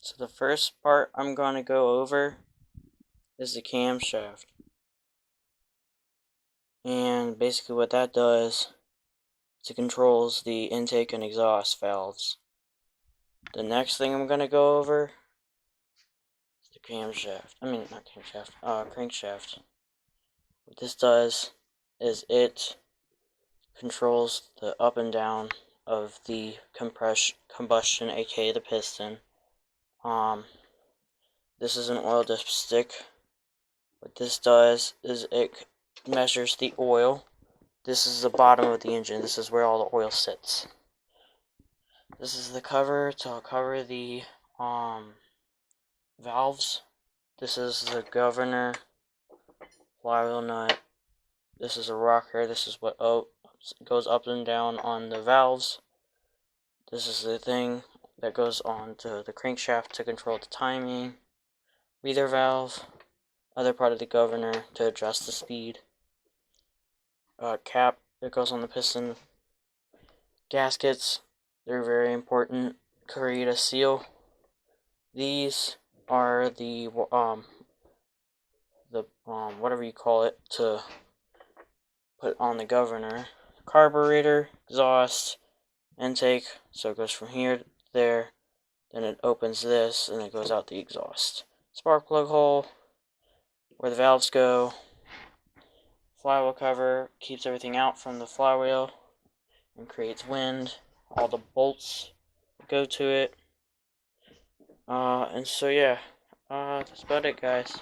So the first part I'm going to go over is the camshaft. And basically what that does is it controls the intake and exhaust valves. The next thing I'm going to go over is the camshaft. Not camshaft, crankshaft. What this does is it controls the up and down of the combustion, aka the piston. This is an oil dipstick. What this does is it measures the oil. This is the bottom of the engine. This is where all the oil sits. This is the cover to cover the valves. This is the governor, flywheel nut. This is a rocker. This is what goes up and down on the valves. This is the thing that goes on to the crankshaft to control the timing. Breather valve. Other part of the governor to adjust the speed. Cap that goes on the piston. Gaskets, they're very important. Create a seal. These are the whatever you call it to put on the governor. Carburetor, exhaust, intake. So it goes from here to there. Then it opens this and it goes out the exhaust. Spark plug hole, where the valves go. Flywheel cover keeps everything out from the flywheel and creates wind. All the bolts go to it. And so yeah, that's about it, guys.